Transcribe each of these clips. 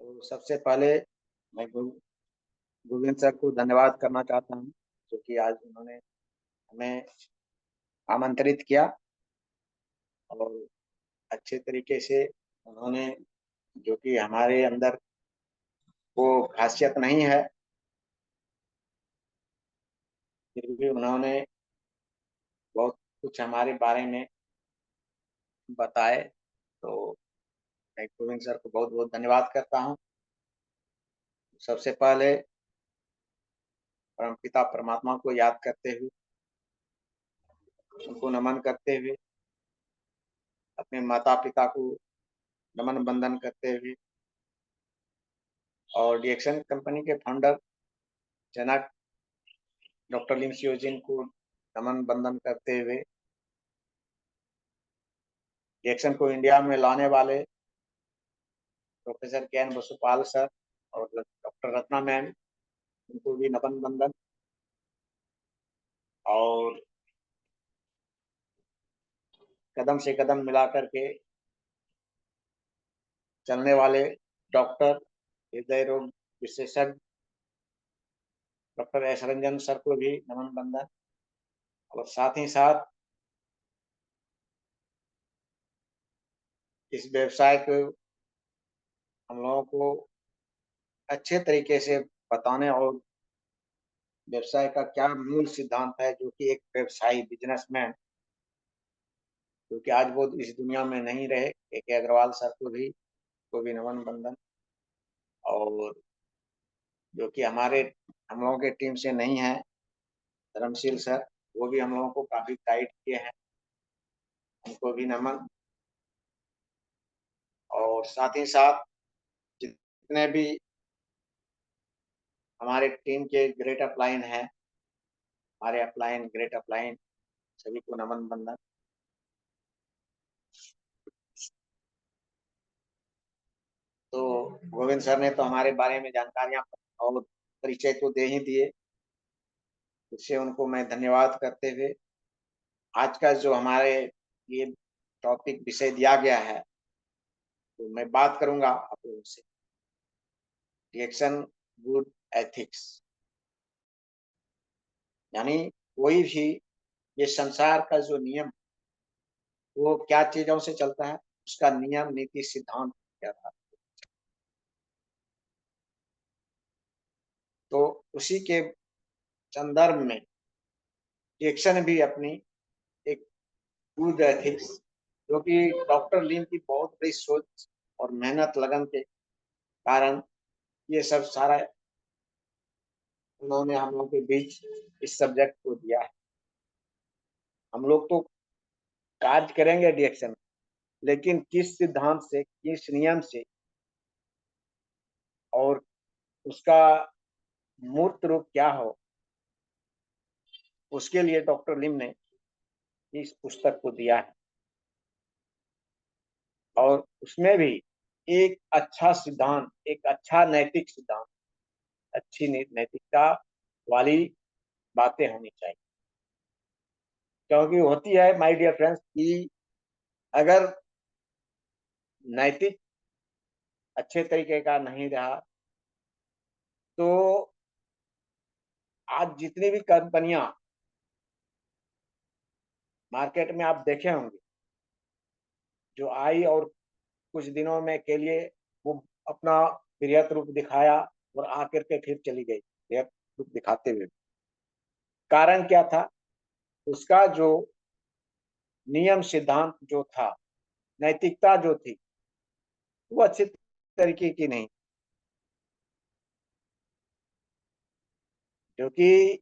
तो सबसे पहले मैं गोविंद सर को धन्यवाद करना चाहता हूँ, जो कि आज उन्होंने हमें आमंत्रित किया और अच्छे तरीके से उन्होंने, जो कि हमारे अंदर वो खासियत नहीं है, फिर भी उन्होंने बहुत कुछ हमारे बारे में बताए। तो मैं गोविंद सर को बहुत बहुत धन्यवाद करता हूँ। सबसे पहले परमपिता परमात्मा को याद करते हुए, उनको नमन करते हुए, अपने माता पिता को नमन बंदन करते हुए और डीएक्शन कंपनी के फाउंडर जनक डॉक्टर लिम सियोजिन को नमन बंदन करते हुए, डीएक्शन को इंडिया में लाने वाले प्रोफेसर के एन बसुपाल सर और डॉक्टर रत्ना मैम, उनको भी नमन बंदन। और कदम से कदम मिला करके चलने वाले डॉक्टर हृदय रोग विशेषज्ञ डॉक्टर एस रंजन सर को भी नमन बंदन। और साथ ही साथ इस व्यवसाय को हम लोगों को अच्छे तरीके से बताने और व्यवसाय का क्या मूल सिद्धांत है, जो कि एक व्यवसायी बिजनेसमैन, जो कि आज वो इस दुनिया में नहीं रहे, के अग्रवाल सर को भी नमन बंदन। और जो कि हम लोगों के टीम से नहीं है, धर्मशील सर, वो भी हम लोगों को काफी गाइड किए हैं, उनको भी नमन। और साथ ही साथ जितने भी हमारे टीम के ग्रेट अपलाइन हैं, हमारे अपलाइन ग्रेट अपलाइन, सभी को नमन बंदन। तो गोविंद सर ने तो हमारे बारे में जानकारियां और परिचय तो दे ही दिए, उससे उनको मैं धन्यवाद करते हुए आज का जो हमारे लिए टॉपिक विषय दिया गया है, तो मैं बात करूंगा आप लोगों से रिएक्शन गुड एथिक्स। यानी कोई भी ये संसार का जो नियम, वो क्या चीजों से चलता है, उसका नियम नीति सिद्धांत क्या था। तो उसी के संदर्भ में रिएक्शन भी अपनी एक गुड एथिक्स, जो कि डॉक्टर लिम की बहुत बड़ी सोच और मेहनत लगन के कारण ये सब सारा उन्होंने हम लोग के बीच इस सब्जेक्ट को दिया है। हम लोग तो कार्य करेंगे रिएक्शन, लेकिन किस सिद्धांत से, किस नियम से और उसका मूर्त रूप क्या हो, उसके लिए डॉक्टर लिम ने इस पुस्तक को दिया है। और उसमें भी एक अच्छा सिद्धांत, एक अच्छा नैतिक सिद्धांत, अच्छी नैतिकता वाली बातें होनी चाहिए। क्योंकि होती है माय डियर फ्रेंड्स कि अगर नैतिक अच्छे तरीके का नहीं रहा, तो आज जितनी भी कंपनियां मार्केट में आप देखे होंगे, जो आई और कुछ दिनों में के लिए वो अपना वृहत रूप दिखाया और आकर के फिर चली गई वृहत रूप दिखाते हुए। कारण क्या था? उसका जो नियम सिद्धांत जो था, नैतिकता जो थी, वो अच्छी तरीके की नहीं, जो कि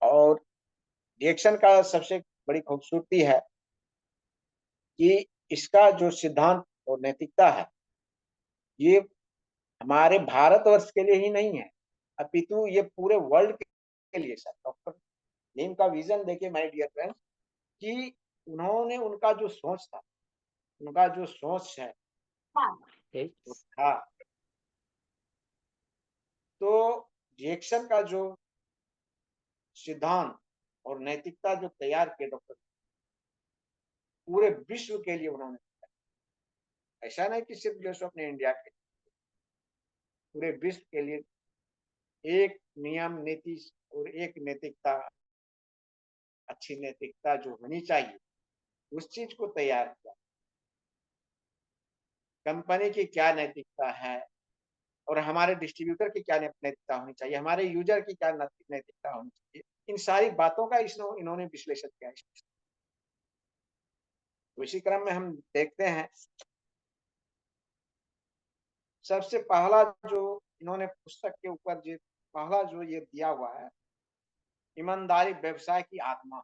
और रिएक्शन का सबसे बड़ी खूबसूरती है कि इसका जो सिद्धांत और नैतिकता है, ये हमारे भारतवर्ष के लिए ही नहीं है, अपितु ये पूरे वर्ल्ड के लिए। सर डॉक्टर नीम का विजन देखिए माय डियर फ्रेंड्स, कि उन्होंने उनका जो सोच था, उनका जो सोच है वो था, तो रिएक्शन का जो सिद्धांत और नैतिकता जो तैयार किए डॉक्टर, पूरे विश्व के लिए उन्होंने, ऐसा नहीं कि सिर्फ जो अपने इंडिया के, पूरे विश्व के लिए एक नियम नीति और एक नैतिकता, अच्छी नैतिकता जो होनी चाहिए, उस चीज को तैयार किया। कंपनी की क्या नैतिकता है और हमारे डिस्ट्रीब्यूटर की क्या नैतिकता होनी चाहिए, हमारे यूजर की क्या नैतिकता होनी चाहिए, इन सारी बातों का इन्होंने विश्लेषण किया। तो इसी क्रम में हम देखते हैं, सबसे पहला जो इन्होंने पुस्तक के ऊपर जो पहला जो ये दिया हुआ है, ईमानदारी व्यवसाय की आत्मा।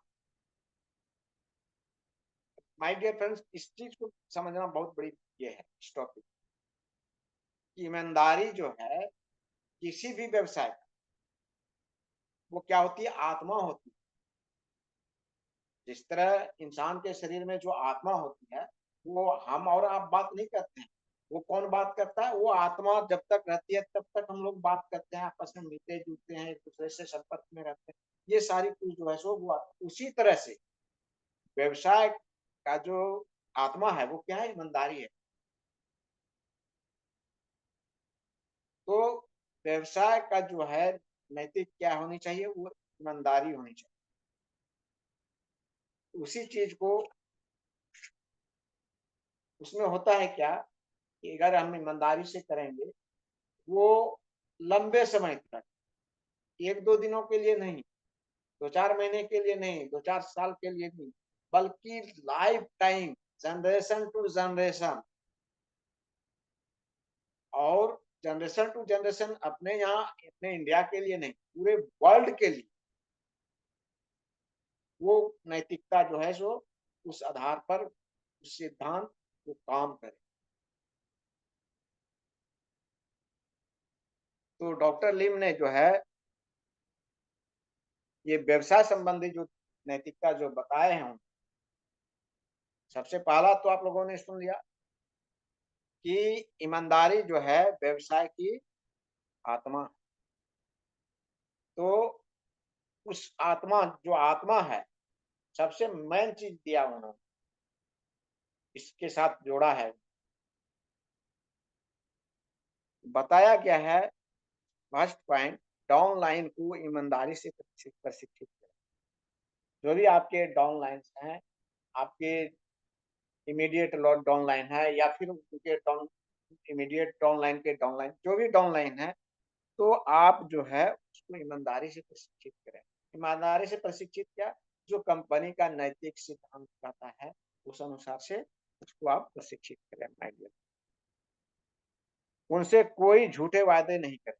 माय डियर फ्रेंड्स, इस चीज को समझना बहुत बड़ी ये है इस टॉपिक। ईमानदारी जो है किसी भी व्यवसाय का, वो क्या होती है, आत्मा होती है। जिस तरह इंसान के शरीर में जो आत्मा होती है, वो हम और आप बात नहीं करते हैं, वो कौन बात करता है, वो आत्मा जब तक रहती है तब तक हम लोग बात करते हैं, आपस में मिलते जुलते हैं, एक दूसरे से संपर्क में रहते हैं, ये सारी कुछ जो है सो वो उसी तरह से व्यवसाय का जो आत्मा है वो क्या है, ईमानदारी है। तो व्यवसाय का जो है नैतिक क्या होनी चाहिए, वो ईमानदारी होनी चाहिए। उसी चीज को उसमें होता है क्या कि अगर हम ईमानदारी से करेंगे, वो लंबे समय तक, एक दो दिनों के लिए नहीं, दो चार महीने के लिए नहीं, दो चार साल के लिए नहीं, बल्कि lifetime, generation to generation, और जनरेशन टू जनरेशन, अपने यहाँ अपने इंडिया के लिए नहीं, पूरे वर्ल्ड के लिए वो नैतिकता जो है सो उस आधार पर, उस सिद्धांत वो काम करे। तो डॉक्टर लिम ने जो है ये व्यवसाय संबंधी जो नैतिकता जो बताए हैं, सबसे पहला तो आप लोगों ने सुन लिया कि ईमानदारी जो है व्यवसाय की आत्मा। तो उस आत्मा, जो आत्मा है, सबसे मेन चीज दिया उन्होंने, इसके साथ जोड़ा है, बताया गया है फर्स्ट पॉइंट, डाउनलाइन को ईमानदारी से प्रशिक्षित करें। जो भी आपके डाउनलाइन हैं, आपके इमीडिएट डाउनलाइन है या फिर उनके डाउन इमीडिएट डाउनलाइन के डाउनलाइन, जो भी डाउनलाइन है, तो आप जो है उसको ईमानदारी से प्रशिक्षित करें। ईमानदारी से प्रशिक्षित क्या, जो कंपनी का नैतिक सिद्धांत कहता है उस अनुसार से उसको आप प्रशिक्षित करें। माय डियर, उनसे कोई झूठे वायदे नहीं करें।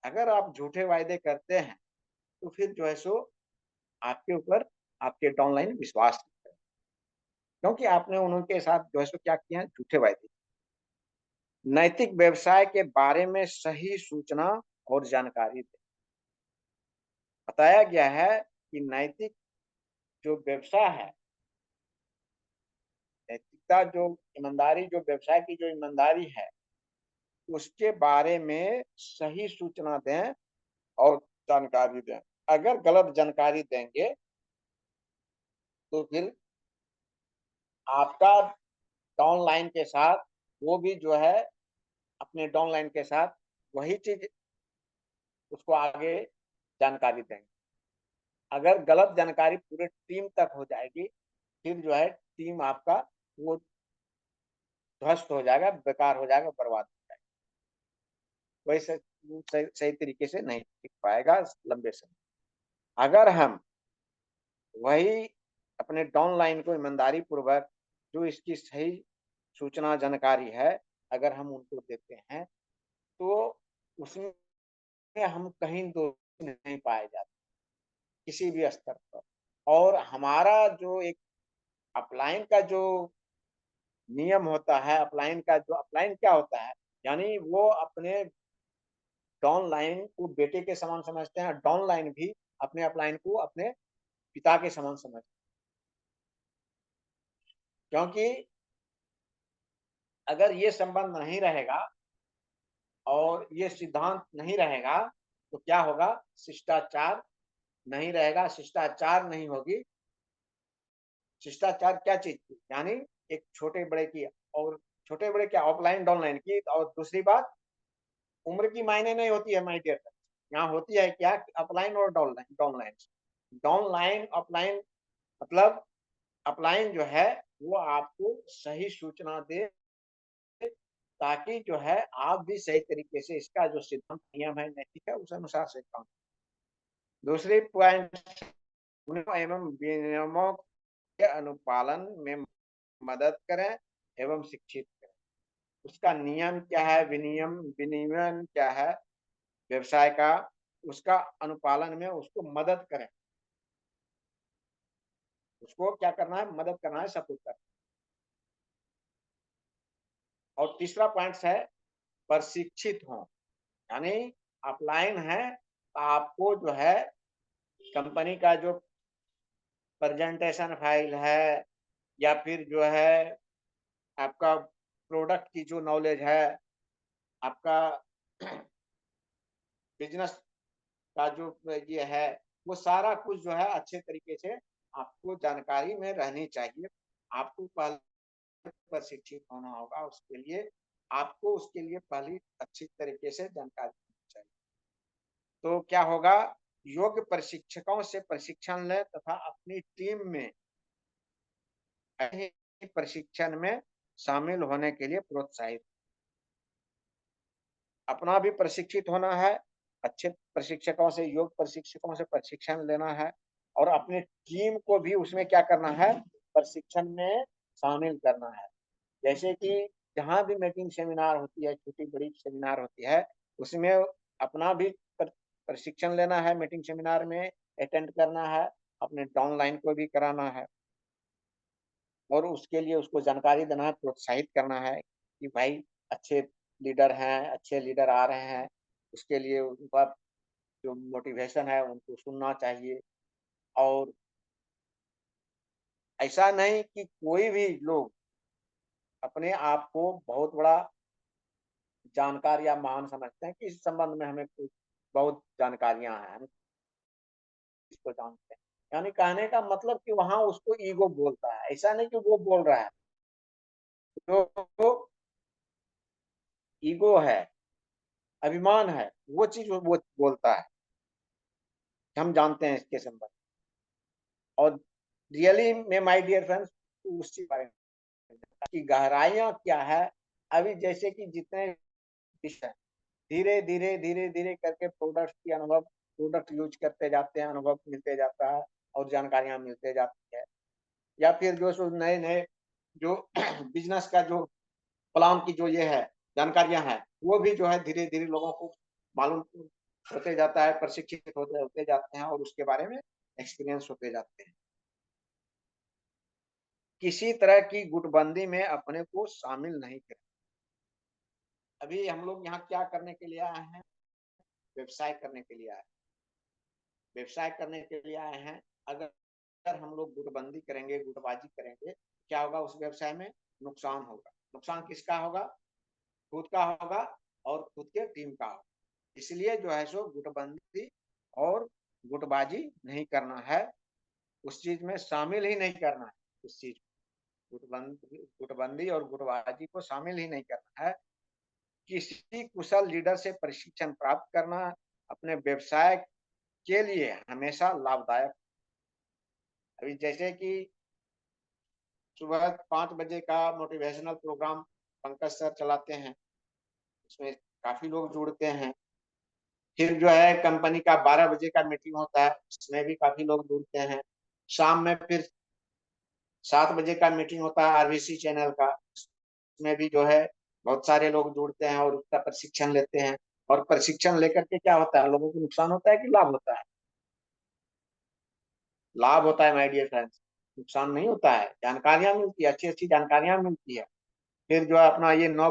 अगर आप झूठे वायदे करते हैं तो फिर जो है सो आपके ऊपर आपके डाउनलाइन विश्वास नहीं करें, क्योंकि आपने उनके साथ जो है सो क्या किया है, झूठे वायदे। नैतिक व्यवसाय के बारे में सही सूचना और जानकारी दें। बताया गया है कि नैतिक जो व्यवसाय है, नैतिकता जो ईमानदारी, जो व्यवसाय की जो ईमानदारी है, उसके बारे में सही सूचना दें और जानकारी दें। अगर गलत जानकारी देंगे तो फिर आपका डाउनलाइन के साथ, वो भी जो है अपने डाउनलाइन के साथ वही चीज उसको आगे जानकारी देंगे। अगर गलत जानकारी पूरे टीम तक हो जाएगी, फिर जो है टीम आपका वो ध्वस्त हो जाएगा, बेकार हो जाएगा, बर्बाद हो जाएगा, वैसे सही तरीके से नहीं टिक पाएगा लंबे समय। अगर हम वही अपने डाउनलाइन को ईमानदारी पूर्वक, जो इसकी सही सूचना जानकारी है, अगर हम उनको देते हैं, तो उसमें हम कहीं दोषी नहीं पाए जाते किसी भी स्तर पर। और हमारा जो एक अपलाइन का जो नियम होता है, अपलाइन का जो, अपलाइन क्या होता है, यानी वो अपने डाउनलाइन को बेटे के समान समझते हैं, डाउनलाइन भी अपने अपलाइन को अपने पिता के समान समझते हैं। क्योंकि अगर ये संबंध नहीं रहेगा और ये सिद्धांत नहीं रहेगा तो क्या होगा, शिष्टाचार नहीं रहेगा, शिष्टाचार नहीं होगी। शिष्टाचार क्या चीज की, यानी एक छोटे बड़े की, और छोटे बड़े क्या, ऑफलाइन डाउनलाइन की, और दूसरी बात उम्र की मायने नहीं होती है माय डियर। यहाँ होती है क्या, अपलाइन और डाउनलाइन। डाउनलाइन डाउनलाइन अपलाइन मतलब अपलाइन जो है वो आपको सही सूचना दे, ताकि जो है आप भी सही तरीके से इसका जो सिद्धांत नियम है नैतिक है उस अनुसार से काम। दूसरी पॉइंट, एवं विनियमों के अनुपालन में मदद करें एवं शिक्षित करें। उसका नियम क्या है, विनियम विनियमन क्या है व्यवसाय का, उसका अनुपालन में उसको मदद करें। उसको क्या करना है, मदद करना है, सपोर्ट करना है। और तीसरा पॉइंट है प्रशिक्षित हो, यानी अपलाइन है आपको जो है कंपनी का जो प्रेजेंटेशन फाइल है, या फिर जो है आपका प्रोडक्ट की जो नॉलेज है, आपका बिजनेस का जो ये है, वो सारा कुछ जो है अच्छे तरीके से आपको जानकारी में रहनी चाहिए। आपको पहले प्रशिक्षित होना होगा, उसके लिए आपको उसके लिए पहले अच्छी तरीके से जानकारी होनी चाहिए। तो क्या होगा, योग्य प्रशिक्षकों से प्रशिक्षण लें तथा अपनी टीम में प्रशिक्षण में शामिल होने के लिए प्रोत्साहित। अपना भी प्रशिक्षित होना है, अच्छे प्रशिक्षकों से, योग्य प्रशिक्षकों से प्रशिक्षण लेना है, और अपनी टीम को भी उसमें क्या करना है, प्रशिक्षण में शामिल करना है। जैसे कि जहाँ भी मीटिंग सेमिनार होती है, छोटी बड़ी सेमिनार होती है, उसमें अपना भी प्रशिक्षण लेना है, मीटिंग सेमिनार में अटेंड करना है, अपने डाउनलाइन को भी कराना है, और उसके लिए उसको जानकारी देना है, प्रोत्साहित करना है कि भाई अच्छे लीडर हैं, अच्छे लीडर आ रहे हैं, उसके लिए उनका जो मोटिवेशन है उनको सुनना चाहिए। और ऐसा नहीं कि कोई भी लोग अपने आप को बहुत बड़ा जानकार या महान समझते हैं कि इस संबंध में हमें कुछ बहुत जानकारियां हैं, हम इसको जानते हैं। यानी कहने का मतलब कि वहां उसको ईगो बोलता है, ऐसा नहीं कि वो बोल रहा है, जो ईगो है, अभिमान है, वो चीज वो बोलता है। हम जानते हैं इसके संबंध। और रियली में माय डियर फ्रेंड्स, उस चीज बारे में की गहराइयां क्या है। अभी जैसे कि जितने विषय धीरे धीरे धीरे धीरे करके प्रोडक्ट की अनुभव, प्रोडक्ट यूज करते जाते हैं, अनुभव मिलते जाता है और जानकारियां मिलते जाती है। या फिर जो सो नए नए जो बिजनेस का जो प्लान की जो ये है जानकारियां हैं, वो भी जो है धीरे धीरे लोगों को मालूम होते जाता है, प्रशिक्षित होते होते जाते हैं, और उसके बारे में एक्सपीरियंस होते जाते हैं। किसी तरह की गुटबंदी में अपने को शामिल नहीं करें। अभी हम लोग यहाँ क्या करने के लिए आए हैं, व्यवसाय करने के लिए आए, व्यवसाय करने के लिए आए हैं। अगर हम लोग गुटबंदी करेंगे, गुटबाजी करेंगे, क्या होगा, उस व्यवसाय में नुकसान होगा। नुकसान किसका होगा, खुद का होगा और खुद के टीम का होगा। इसलिए जो है सो गुटबंदी और गुटबाजी नहीं करना है, उस चीज में शामिल ही नहीं करना है। उस चीज गुटबंदी और गुटबाजी को शामिल ही नहीं करना है। किसी कुशल लीडर से प्रशिक्षण प्राप्त करना अपने व्यवसाय के लिए हमेशा लाभदायक। अभी जैसे कि सुबह 5 बजे का मोटिवेशनल प्रोग्राम पंकज सर चलाते हैं, उसमें काफी लोग जुड़ते हैं। फिर जो है कंपनी का 12 बजे का मीटिंग होता है, उसमें भी काफी लोग जुड़ते हैं। शाम में फिर 7 बजे का मीटिंग होता है आरबीसी चैनल का, उसमें भी जो है बहुत सारे लोग जुड़ते हैं और उसका प्रशिक्षण लेते हैं। और प्रशिक्षण लेकर के क्या होता है, लोगों को नुकसान होता है कि लाभ होता है? लाभ होता है माय डियर फ्रेंड्स, नुकसान नहीं होता है। जानकारियां मिलती है, अच्छी अच्छी जानकारियां मिलती है। फिर जो है अपना ये 9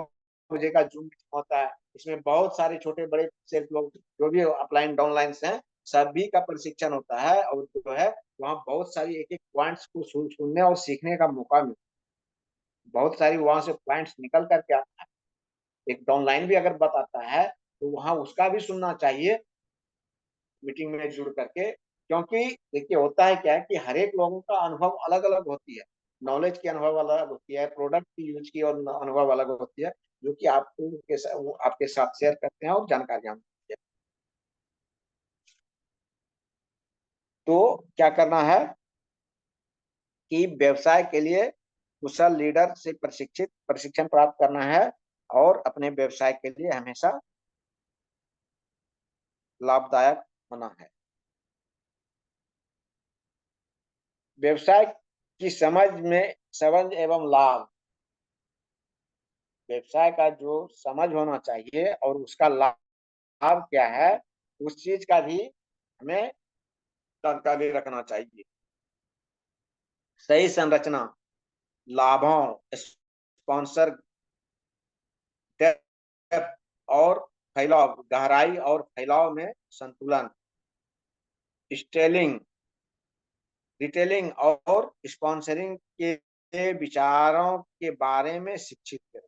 बजे का जूम मीटिंग होता है, इसमें बहुत सारे छोटे बड़े सेल्फ लोग जो भी अपलाइन डाउनलाइन हैं, सभी का प्रशिक्षण होता है। और जो है वहाँ बहुत सारी एक एक पॉइंट्स को सुनने और सीखने का मौका मिलता है। बहुत सारी वहां से पॉइंट्स निकल करके आता है। एक डाउनलाइन भी अगर बताता है तो वहां उसका भी सुनना चाहिए मीटिंग में जुड़ करके। क्योंकि देखिए होता है क्या है कि हर एक लोगों का अनुभव अलग अलग होती है। नॉलेज की अनुभव अलग होती है, प्रोडक्ट की यूज की और अनुभव अलग होती है, जो कि आपको वो आपके साथ शेयर करते हैं और जानकारियां मिलती है। तो क्या करना है कि व्यवसाय के लिए कुशल लीडर से प्रशिक्षण प्राप्त करना है और अपने व्यवसाय के लिए हमेशा लाभदायक होना है। व्यवसाय की समझ एवं लाभ, व्यवसाय का जो समझ होना चाहिए और उसका लाभ क्या है, उस चीज का भी हमें जानकारी रखना चाहिए। सही संरचना, लाभों, स्पॉन्सर डेप्थ और फैलाव, गहराई और फैलाव में संतुलन, स्टेलिंग रिटेलिंग और स्पॉन्सरिंग के विचारों के बारे में शिक्षित करें।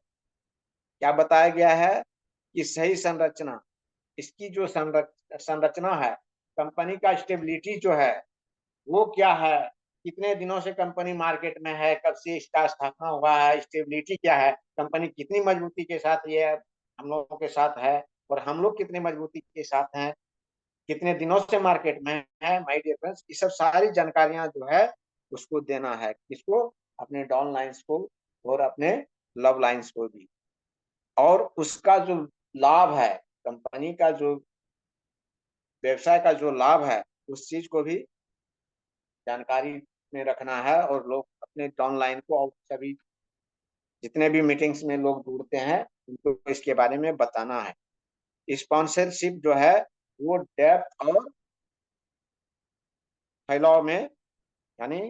क्या बताया गया है कि सही संरचना, इसकी जो संरचना है, कंपनी का स्टेबिलिटी जो है वो क्या है, कितने दिनों से कंपनी मार्केट में है, कब से इसका स्थापना हुआ है, स्टेबिलिटी क्या है, कंपनी कितनी मजबूती के साथ ये हम लोगों के साथ है और हम लोग कितने मजबूती के साथ हैं, कितने दिनों से मार्केट में है। माय डियर फ्रेंड्स, ये सब सारी जानकारियां जो है उसको देना है, किसको, अपने डाउन लाइन्स को और अपने लव लाइन्स को भी। और उसका जो लाभ है, कंपनी का जो व्यवसाय का जो लाभ है, उस चीज को भी जानकारी में रखना है और लोग अपने डाउन लाइन को और सभी जितने भी मीटिंग्स में लोग जुड़ते हैं उनको इसके बारे में बताना है। स्पॉन्सरशिप जो है वो डेप्थ और फैलाव में, यानी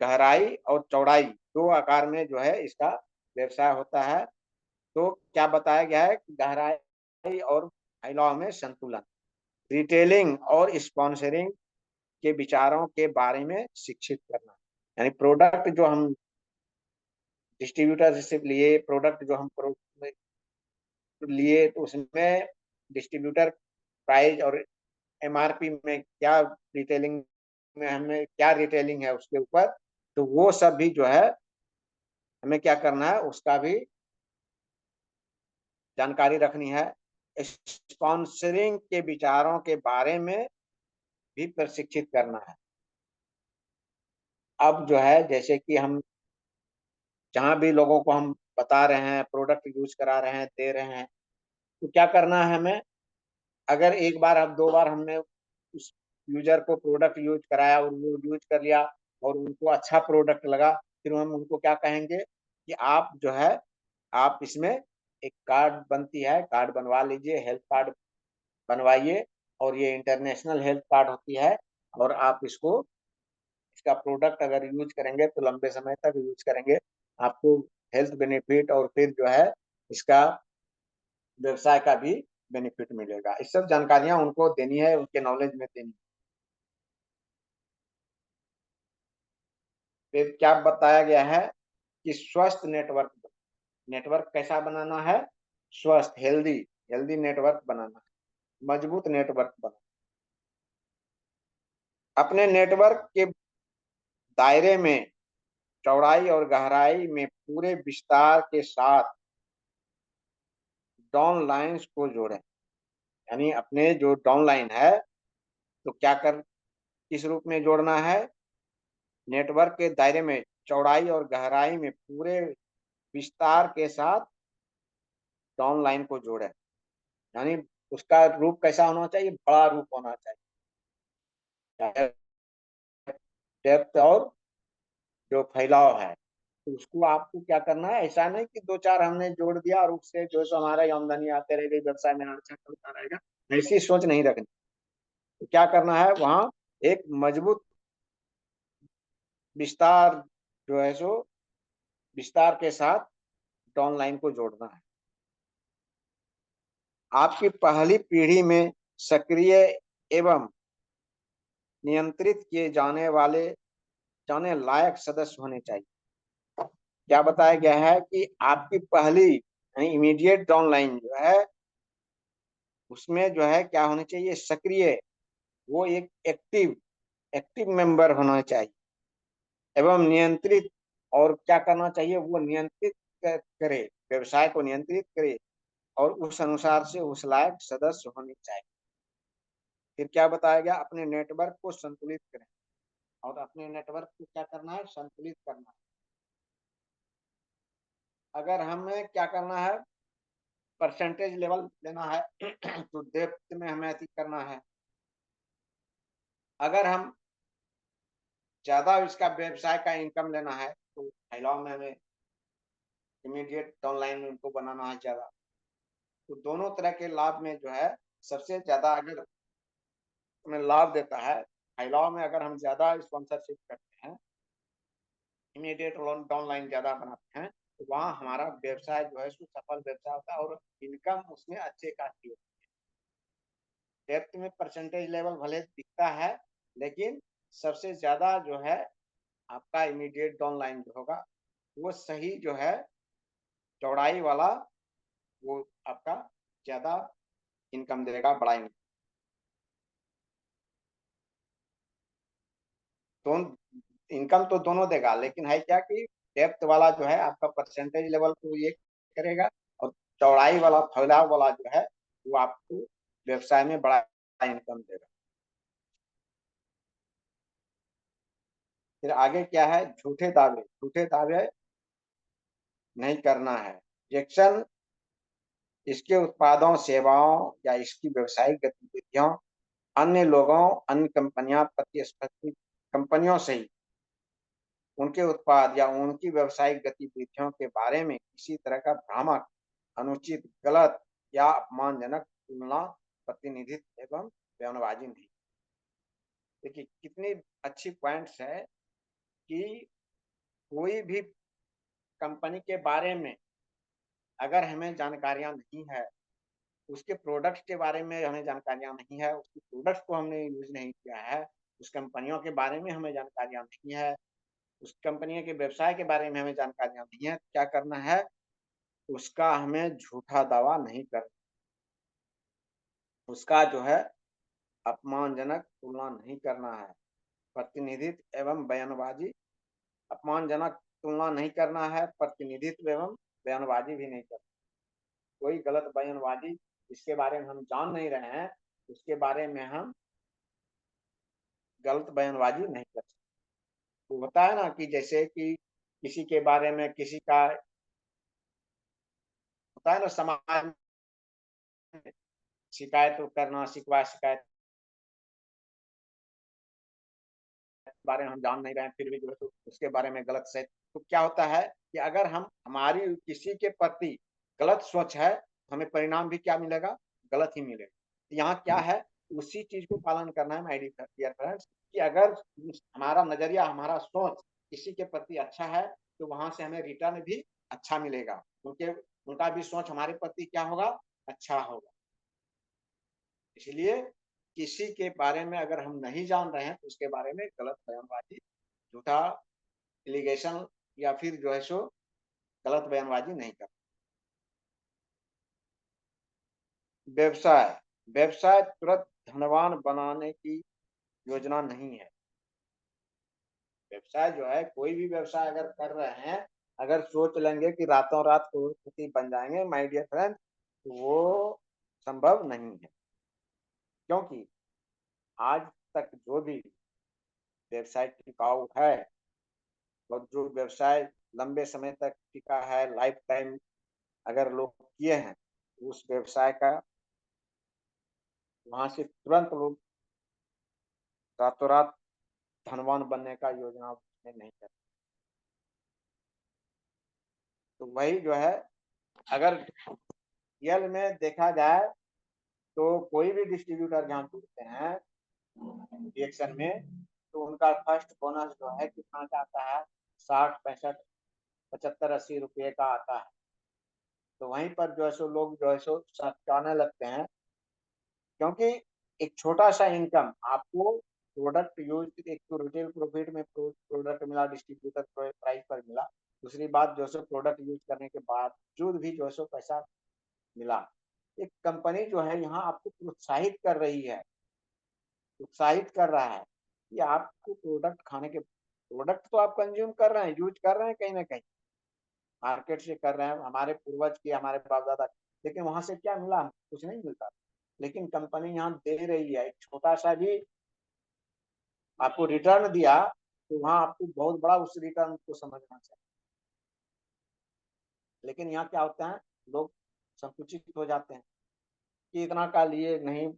गहराई और चौड़ाई, दो आकार में जो है इसका व्यवसाय होता है। तो क्या बताया गया है कि गहराई और फैलाव में संतुलन, रिटेलिंग और स्पॉन्सरिंग के विचारों के बारे में शिक्षित करना, यानी प्रोडक्ट जो हम डिस्ट्रीब्यूटरशिप लिए, प्रोडक्ट जो हम लिए, तो उसमें डिस्ट्रीब्यूटर प्राइस और एमआरपी में क्या, रिटेलिंग में हमें क्या रिटेलिंग है उसके ऊपर, तो वो सब भी जो है हमें क्या करना है, उसका भी जानकारी रखनी है। स्पॉन्सरिंग के विचारों के बारे में भी प्रशिक्षित करना है। अब जो है जैसे कि हम जहां भी लोगों को हम बता रहे हैं, प्रोडक्ट यूज करा रहे हैं, दे रहे हैं, तो क्या करना है हमें, अगर एक बार हम दो बार हमने उस यूजर को प्रोडक्ट यूज कराया और वो यूज कर लिया और उनको अच्छा प्रोडक्ट लगा, फिर हम उनको क्या कहेंगे कि आप जो है आप इसमें एक कार्ड बनती है, कार्ड बनवा लीजिए, हेल्थ कार्ड बनवाइए, और ये इंटरनेशनल हेल्थ कार्ड होती है, और आप इसको इसका प्रोडक्ट अगर यूज करेंगे तो लंबे समय तक यूज करेंगे, आपको हेल्थ बेनिफिट और फिर जो है इसका व्यवसाय का भी बेनिफिट मिलेगा। इस सब जानकारियां उनको देनी है, उनके नॉलेज में देनी है। फिर क्या बताया गया है कि स्वस्थ नेटवर्क, नेटवर्क कैसा बनाना है, स्वस्थ हेल्दी हेल्दी नेटवर्क बनाना है, मजबूत नेटवर्क बनाना, अपने नेटवर्क के दायरे में चौड़ाई और गहराई में पूरे विस्तार के साथ डाउन लाइन्स को जोड़ें, यानी अपने जो डाउन लाइन है, तो क्या कर किस रूप में जोड़ना है, नेटवर्क के दायरे में चौड़ाई और गहराई में पूरे विस्तार के साथ डाउन लाइन को जोड़े, यानी उसका रूप कैसा होना चाहिए, बड़ा रूप होना चाहिए, डेप्थ और जो फैलाव है, तो उसको आपको क्या करना है, ऐसा नहीं कि दो चार हमने जोड़ दिया और उससे जो सो हमारा आमदनी आते रहेगी, व्यवसाय में अच्छा चलता रहेगा, ऐसी सोच नहीं रखनी। तो क्या करना है, वहां एक मजबूत विस्तार जो है सो विस्तार के साथ डाउन लाइन को जोड़ना है। आपकी पहली पीढ़ी में सक्रिय एवं नियंत्रित किए जाने लायक सदस्य होने चाहिए। क्या बताया गया है कि आपकी पहली यानी इमीडिएट डाउनलाइन जो है उसमें जो है क्या होनी चाहिए, सक्रिय, वो एक एक्टिव एक्टिव मेंबर होना चाहिए, एवं नियंत्रित, और क्या करना चाहिए, वो नियंत्रित करे, व्यवसाय को नियंत्रित करे, और उस अनुसार से उस लायक सदस्य होने चाहिए। फिर क्या बताया गया, अपने नेटवर्क को संतुलित करें, और अपने नेटवर्क को क्या करना है, संतुलित करना है। अगर हमें क्या करना है, परसेंटेज लेवल लेना है तो डेप्थ में हमें अधिक करना है। अगर हम ज्यादा इसका व्यवसाय का इनकम लेना है तो फैलाव में हमें इमीडिएट ऑनलाइन में उनको बनाना है ज्यादा। तो दोनों तरह के लाभ में जो है सबसे ज्यादा अगर हमें लाभ देता है, फैलाव में अगर हम ज्यादा स्पॉन्सरशिप करते हैं, इमीडिएट ऑनलाइन ज्यादा बनाते हैं, तो वहाँ हमारा व्यवसाय जो है सफल व्यवसाय होता है और इनकम उसमें अच्छे खासी होती है। डेप्थ में परसेंटेज लेवल भले दिखता है, लेकिन सबसे ज्यादा जो है आपका इमीडिएट ऑनलाइन जो होगा वो सही जो है चौड़ाई वाला, वो आपका ज्यादा इनकम देगा, बड़ा इनकम। तो इनकम तो दोनों देगा, लेकिन है क्या कि डेप्थ वाला जो है आपका परसेंटेज लेवल को ये करेगा, और चौड़ाई वाला फैलाव वाला जो है वो आपको व्यवसाय में बड़ा इनकम देगा। फिर आगे क्या है, झूठे दावे, झूठे दावे नहीं करना है। रिजेक्शन इसके उत्पादों, सेवाओं या इसकी व्यावसायिक गतिविधियों, अन्य लोगों, अन्य कंपनियां, प्रतिस्पर्धी कंपनियों से ही उनके उत्पाद या उनकी व्यावसायिक गतिविधियों के बारे में किसी तरह का भ्रामक, अनुचित, गलत या अपमानजनक तुलना, प्रतिनिधित्व एवं बयानबाजी नहीं। देखिए कितनी अच्छी पॉइंट्स है कि कोई भी कंपनी के बारे में अगर हमें जानकारियां नहीं है, उसके प्रोडक्ट्स के बारे में हमें जानकारियां नहीं है, उसके प्रोडक्ट्स को हमने यूज नहीं किया है, उस कंपनियों के बारे में हमें जानकारियां नहीं है, उस कंपनी के व्यवसाय के बारे में हमें जानकारियां नहीं है, क्या करना है, उसका हमें झूठा दावा नहीं करना, उसका जो है अपमानजनक तुलना नहीं करना है। प्रतिनिधित्व एवं बयानबाजी, अपमानजनक तुलना नहीं करना है, प्रतिनिधित्व एवं बयानबाजी भी नहीं करना। कोई गलत बयानबाजी जिसके बारे में हम जान नहीं रहे हैं, उसके बारे में हम गलत बयानबाजी नहीं कर सकते। तो होता है ना कि जैसे कि किसी के बारे में किसी का होता है ना समाज में, शिकायत करना, शिकवा शिकायत के बारे में हम जान नहीं रहे हैं, फिर भी जो है तो उसके बारे में गलत से, तो क्या होता है कि अगर हम हमारी किसी के प्रति गलत सोच है, हमें परिणाम भी क्या मिलेगा, गलत ही मिलेगा। तो यहाँ क्या है, उसी चीज को पालन करना है माय डियर फ्रेंड्स, कि अगर हमारा नजरिया, हमारा सोच किसी के प्रति अच्छा है, तो वहां से हमें रिटर्न भी अच्छा मिलेगा, उनके उनका भी सोच हमारे प्रति क्या होगा, अच्छा होगा। इसलिए किसी के बारे में अगर हम नहीं जान रहे हैं तो उसके बारे में गलत बयानबाजी, झूठा एलिगेशन, या फिर जो है सो गलत बयानबाजी नहीं कर। व्यवसाय, व्यवसाय तुरंत धनवान बनाने की योजना नहीं है। व्यवसाय जो है, कोई भी व्यवसाय अगर कर रहे हैं, अगर सोच लेंगे कि रातों रात करोड़पति बन जाएंगे माय डियर फ्रेंड, तो वो संभव नहीं है। क्योंकि आज तक जो भी व्यवसाय टिकाऊ है, और जो व्यवसाय लंबे समय तक टिका है, लाइफ टाइम अगर लोग किए हैं, तो उस व्यवसाय का वहां से तुरंत लोग रातों रात धनवान बनने का योजना उसमें नहीं करते। तो वही जो है, अगर रियल में देखा जाए तो कोई भी डिस्ट्रीब्यूटर जहाँ जुड़ते हैं रिएक्शन में, तो उनका फर्स्ट बोनस जो है कितना का आता है, 60, 65, 75, 80 रुपये का आता है। तो वहीं पर जो है सो लोग जो है सो सचाने लगते हैं, क्योंकि एक छोटा सा इनकम आपको प्रोडक्ट यूज, एक तो रिटेल प्रॉफिट में प्रोडक्ट मिला, डिस्ट्रीब्यूटर प्राइस पर मिला, दूसरी बात जो है प्रोडक्ट यूज करने के बावजूद भी जो है पैसा मिला। एक कंपनी जो है यहाँ आपको प्रोत्साहित कर रही है, उत्साहित कर रहा है कि आपको प्रोडक्ट तो आप कंज्यूम कर रहे हैं, यूज कर रहे हैं, कहीं ना कहीं मार्केट से कर रहे हैं, हमारे पूर्वज की, हमारे बाप दादा, लेकिन वहां से क्या मिला? कुछ नहीं मिलता। लेकिन कंपनी यहाँ दे रही है, एक छोटा सा भी आपको रिटर्न दिया, तो वहां आपको बहुत बड़ा उस रिटर्न को समझना चाहिए। लेकिन यहाँ क्या होता है, लोग संकुचित हो जाते हैं कि इतना का लिए नहीं,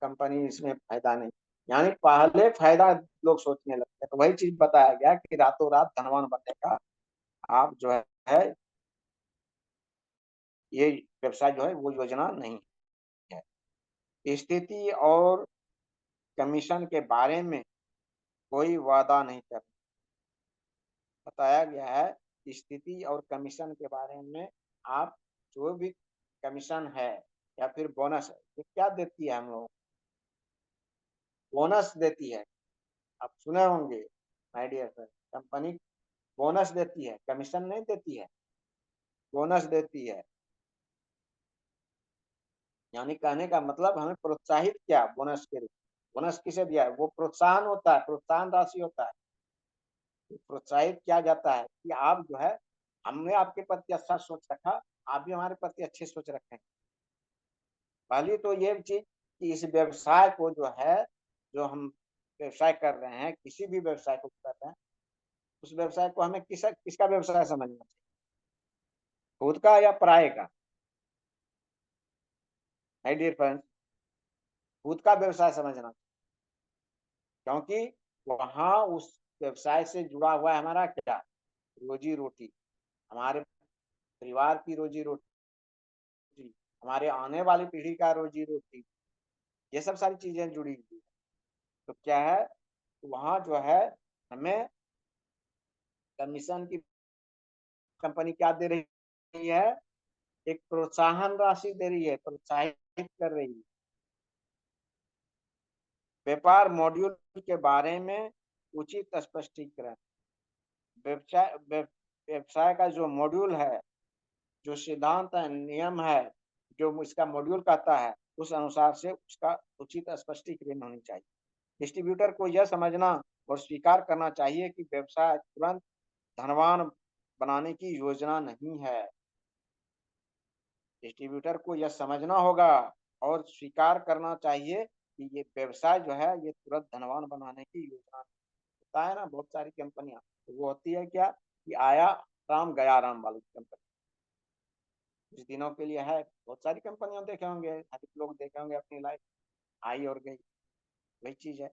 कंपनी, इसमें फायदा नहीं। यानी पहले फायदा लोग सोचने लगते हैं। तो वही चीज बताया गया कि रातों रात धनवान बनने का आप जो है ये व्यवसाय जो है वो योजना नहीं है। स्थिति और कमीशन के बारे में कोई वादा नहीं कर, बताया गया है कि स्थिति और कमीशन के बारे में आप जो भी कमीशन है या फिर बोनस है, ये क्या देती है हम लोग? बोनस देती है। आप सुने होंगे my dear sir, company bonus देती है, कमीशन नहीं देती है, बोनस देती है। यानी कहने का मतलब हमें प्रोत्साहित किया बोनस के रूप। बोनस किसे दिया है? वो प्रोत्साहन होता है, प्रोत्साहन राशि होता है। प्रोत्साहित किया जाता है कि आप जो है, हमने आपके प्रति अच्छा सोच रखा, आप भी हमारे प्रति अच्छी सोच रखें। पहली तो ये चीज कि इस व्यवसाय को जो है, जो हम व्यवसाय कर रहे हैं, किसी भी व्यवसाय को कर रहे हैं, उस व्यवसाय को हमें किसका व्यवसाय समझना चाहिए? खुद का या पराये का? माय डियर फ्रेंड्स, खुद का व्यवसाय समझना, क्योंकि वहां उस व्यवसाय से जुड़ा हुआ है हमारा क्या, रोजी रोटी, हमारे परिवार की रोजी रोटी, हमारे आने वाली पीढ़ी का रोजी रोटी, ये सब सारी चीजें जुड़ी हुई है। तो क्या है, वहां जो है हमें कमीशन की कंपनी क्या दे रही है? एक प्रोत्साहन राशि दे रही है, प्रोत्साहित कर रही है। व्यापार मॉड्यूल के बारे में उचित स्पष्टीकरण। व्यवसाय व्यवसाय का जो मॉड्यूल है, जो सिद्धांत है, नियम है, जो इसका मॉड्यूल कहता है, उस अनुसार से उसका उचित स्पष्टीकरण होनी चाहिए। डिस्ट्रीब्यूटर को यह समझना और स्वीकार करना चाहिए कि व्यवसाय तुरंत धनवान बनाने की योजना नहीं है। डिस्ट्रीब्यूटर को यह समझना होगा और स्वीकार करना चाहिए कि ये व्यवसाय जो है ये तुरंत धनवान बनाने की योजना होता है ना। बहुत सारी कंपनियां, तो वो होती है क्या कि आया राम गया राम वाली कंपनी, कुछ दिनों के लिए है। बहुत सारी कंपनियां देखे होंगे, अधिक लोग देखे होंगे अपनी लाइफ, आई और गई, वही चीज है।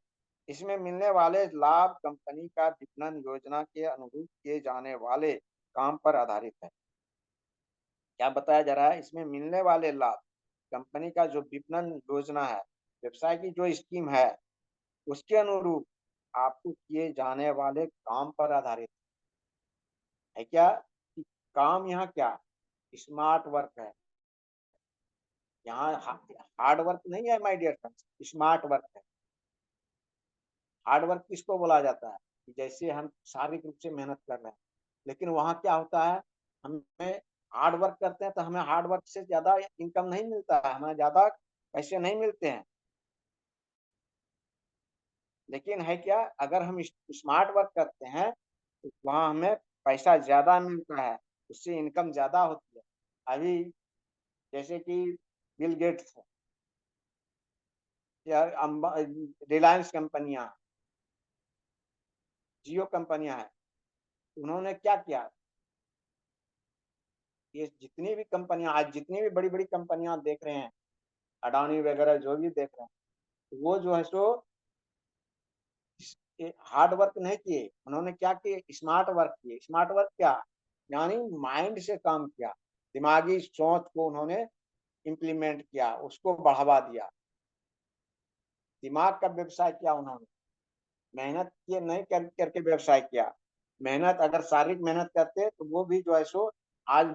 इसमें मिलने वाले लाभ कंपनी का विपणन योजना के अनुरूप किए जाने वाले काम पर आधारित है। क्या बताया जा रहा है? इसमें मिलने वाले लाभ कंपनी का जो विपणन योजना है, व्यवसाय की जो स्कीम है, उसके अनुरूप आपको किए जाने वाले काम पर आधारित है। क्या कि काम यहाँ क्या स्मार्ट वर्क है, यहाँ हार्ड वर्क नहीं है my dear friends, smart work है। हार्ड वर्क किसको बोला जाता है? कि जैसे हम शारीरिक रूप से मेहनत कर रहे हैं, लेकिन वहां क्या होता है, हमें हार्ड वर्क करते हैं तो हमें हार्ड वर्क से ज्यादा इनकम नहीं मिलता है, हमें ज्यादा पैसे नहीं मिलते हैं। लेकिन है क्या, अगर हम स्मार्ट वर्क करते हैं तो वहां हमें पैसा ज्यादा मिलता है, उससे इनकम ज्यादा होती है। अभी जैसे कि बिल गेट्स या रिलायंस कंपनियां, जियो कंपनियां हैं, उन्होंने क्या किया, ये जितनी भी कंपनियां आज, जितनी भी बड़ी बड़ी कंपनियां देख रहे हैं, अडानी वगैरह जो भी देख रहे हैं, वो जो है सो हार्ड वर्क नहीं किए, उन्होंने क्या किए, स्मार्ट वर्क किए। स्मार्ट वर्क क्या, यानी माइंड से काम किया, दिमागी सोच को उन्होंने इम्प्लीमेंट किया, उसको बढ़ावा दिया, दिमाग का व्यवसाय किया उन्होंने। मेहनत किए नहीं करके व्यवसाय किया। मेहनत अगर शारीरिक मेहनत करते तो वो भी जो है सो आज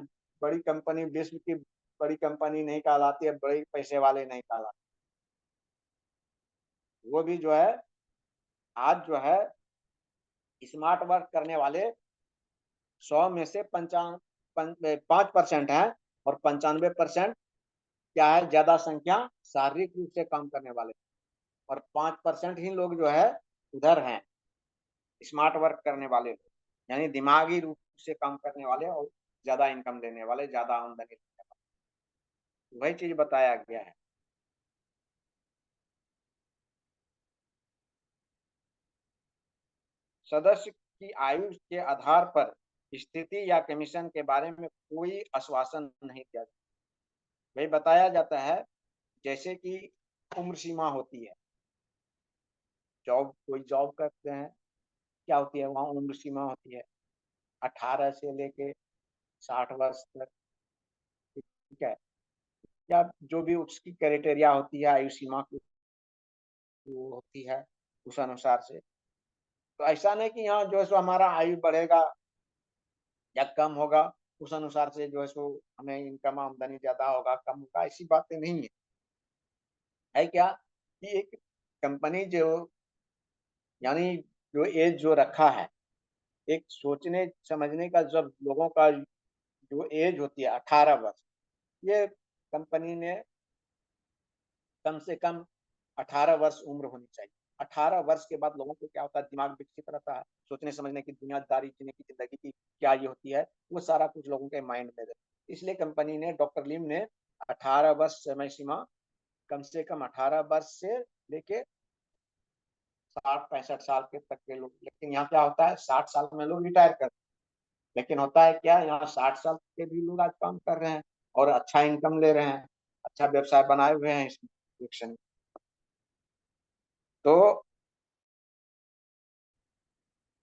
बड़ी कंपनी, विश्व की बड़ी कंपनी नहीं कहलाती है, बड़े पैसे वाले नहीं कहलाते, वो भी जो है आज जो है स्मार्ट वर्क करने वाले 100 में से 5% है, और 95% क्या है, ज्यादा संख्या शारीरिक रूप से काम करने वाले, और 5% ही लोग जो है उधर हैं, स्मार्ट वर्क करने वाले लोग, यानी दिमागी रूप से काम करने वाले और ज्यादा इनकम लेने वाले, ज्यादा आमदनी लेने वाले, वही चीज बताया गया है। सदस्य की आयु के आधार पर स्थिति या कमीशन के बारे में कोई आश्वासन नहीं दिया जाता। वही बताया जाता है, जैसे कि उम्र सीमा होती है, जॉब कोई जॉब करते हैं, क्या होती है वहाँ उम्र सीमा होती है 18 से लेके 60 वर्ष तक, ठीक है, या जो भी उसकी क्राइटेरिया होती है आयु सीमा की वो होती है उस अनुसार से। तो ऐसा नहीं कि यहाँ जो है सो हमारा आयु बढ़ेगा या कम होगा, उस अनुसार से जो है सो हमें इनकम आमदनी ज्यादा होगा कम होगा, ऐसी बातें नहीं है। है क्या कि एक कंपनी जो, यानी जो एज जो रखा है, एक सोचने समझने का, जब लोगों का जो एज होती है 18 वर्ष, ये कंपनी ने कम से कम 18 वर्ष उम्र होनी चाहिए। 18 वर्ष के बाद लोगों को क्या होता है, दिमाग विकसित रहता है, सोचने समझने की, दुनियादारी जीने की, जिंदगी की क्या ये होती है, वो सारा कुछ लोगों के माइंड में रहता है। इसलिए कंपनी ने, डॉक्टर लिम ने 18 वर्ष समय सीमा, कम से कम 18 वर्ष से लेके 60-65 साल के तक के लोग, लेकिन यहाँ क्या होता है 60 साल में लोग रिटायर कर, लेकिन होता है क्या, यहाँ 60 साल के भी लोग आज काम कर रहे हैं और अच्छा इनकम ले रहे हैं, अच्छा व्यवसाय बनाए हुए हैं इसमें। तो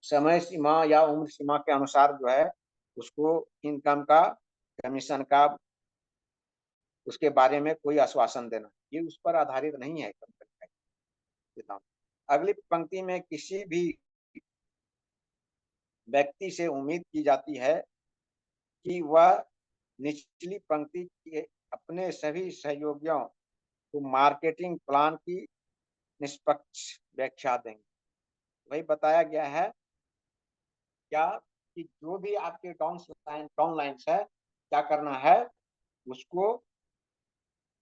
समय सीमा या उम्र सीमा के अनुसार जो है उसको इनकम का, कमीशन का, उसके बारे में कोई आश्वासन देना, ये उस पर आधारित नहीं है कंपनी का सिद्धांत। अगली पंक्ति में किसी भी व्यक्ति से उम्मीद की जाती है कि वह निचली पंक्ति के अपने सभी सहयोगियों को मार्केटिंग प्लान की निष्पक्ष व्याख्या देंगे। वही बताया गया है क्या कि जो भी आपके डाउन लाइन्स है, क्या करना है उसको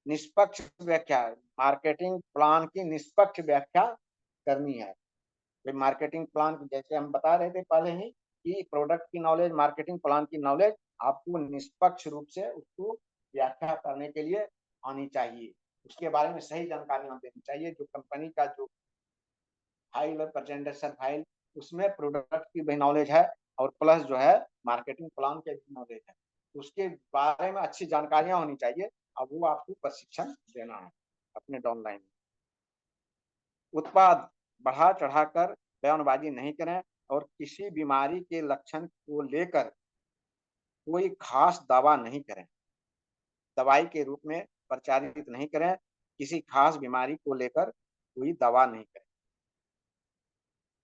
निष्पक्ष व्याख्या, मार्केटिंग प्लान की निष्पक्ष व्याख्या करनी है। मार्केटिंग प्लान जैसे हम बता रहे थे पहले ही कि प्रोडक्ट की नॉलेज, मार्केटिंग प्लान की नॉलेज आपको निष्पक्ष रूप से उसको व्याख्या करने के लिए आनी चाहिए, उसके बारे में सही जानकारियां देनी चाहिए। जो कंपनी का जो फाइल है, प्रेजेंटेशन फाइल, उसमें प्रोडक्ट की भी नॉलेज है और प्लस जो है मार्केटिंग प्लान के भी नॉलेज है, उसके बारे में अच्छी जानकारियां होनी चाहिए। अब वो आपको प्रशिक्षण देना है अपने डाउनलाइन में। उत्पाद बढ़ा चढ़ाकर बयानबाजी नहीं करें और किसी बीमारी के लक्षण को लेकर कोई खास दावा नहीं करें, दवाई के रूप में प्रचारित नहीं करें, किसी खास बीमारी को लेकर कोई दवा नहीं करें।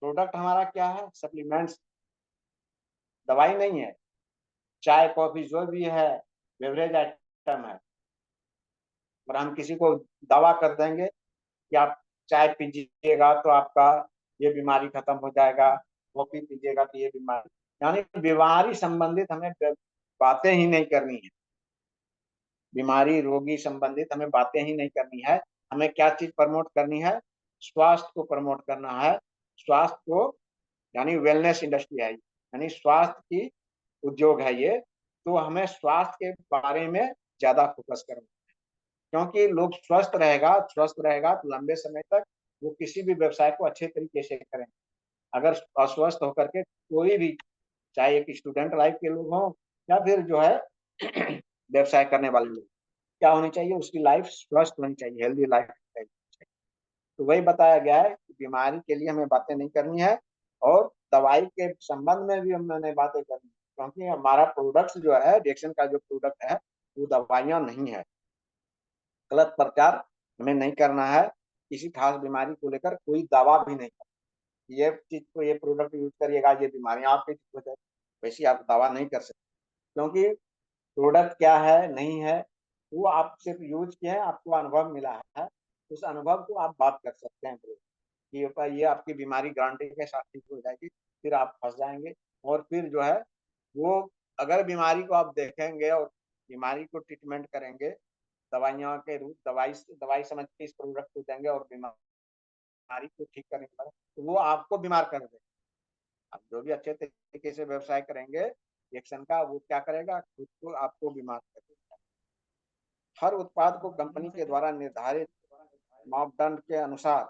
प्रोडक्ट हमारा क्या है, सप्लीमेंट्स, दवाई नहीं है। चाय कॉफी जो भी है बेवरेज आइटम है, और हम किसी को दावा कर देंगे कि आप चाय पीजिएगा तो आपका ये बीमारी खत्म हो जाएगा, कॉफी पीजिएगा तो ये बीमारी, यानी बीमारी संबंधित हमें बातें ही नहीं करनी है, बीमारी रोगी संबंधित हमें बातें ही नहीं करनी है। हमें क्या चीज प्रमोट करनी है, स्वास्थ्य को प्रमोट करना है। स्वास्थ्य को, यानी वेलनेस इंडस्ट्री है, यानी स्वास्थ्य की उद्योग है ये, तो हमें स्वास्थ्य के बारे में ज्यादा फोकस करना है, क्योंकि लोग स्वस्थ रहेगा तो लंबे समय तक वो किसी भी व्यवसाय को अच्छे तरीके से करेंगे। अगर अस्वस्थ होकर के कोई भी, चाहे एक स्टूडेंट लाइफ के लोग हों या फिर जो है व्यवसाय करने वाले लोग, क्या होनी चाहिए, उसकी लाइफ स्वस्थ होनी चाहिए, हेल्दी लाइफ चाहिए। तो वही बताया गया है कि बीमारी के लिए हमें बातें नहीं करनी है और दवाई के संबंध में भी हमने बातें करनी है, क्योंकि हमारा प्रोडक्ट जो है, रिएक्शन का जो प्रोडक्ट है वो दवाइयां नहीं है। गलत प्रचार हमें नहीं करना है, किसी खास बीमारी को लेकर कोई दावा भी नहीं करना, ये चीज को, ये प्रोडक्ट यूज करिएगा ये बीमारियां आपकी ठीक हो जाए, वैसे आप दावा नहीं कर सकते, क्योंकि प्रोडक्ट क्या है नहीं है वो आप सिर्फ यूज किए हैं, आपको अनुभव मिला है, उस अनुभव को आप बात कर सकते हैं कि ये आपकी बीमारी गारंटी के साथ ठीक हो जाएगी, फिर आप फंस जाएंगे। और फिर जो है वो, अगर बीमारी को आप देखेंगे और बीमारी को ट्रीटमेंट करेंगे, दवाइयों के रूप, दवाई समझ के इस प्रोडक्ट को देंगे और बीमारी को ठीक करने के बाद तो वो आपको बीमार कर देगा। आप जो भी अच्छे तरीके से व्यवसाय करेंगे एक्शन का, वो क्या करेगा, खुद को आपको बीमा करेगा। हर उत्पाद को कंपनी के द्वारा निर्धारित मापदंड के अनुसार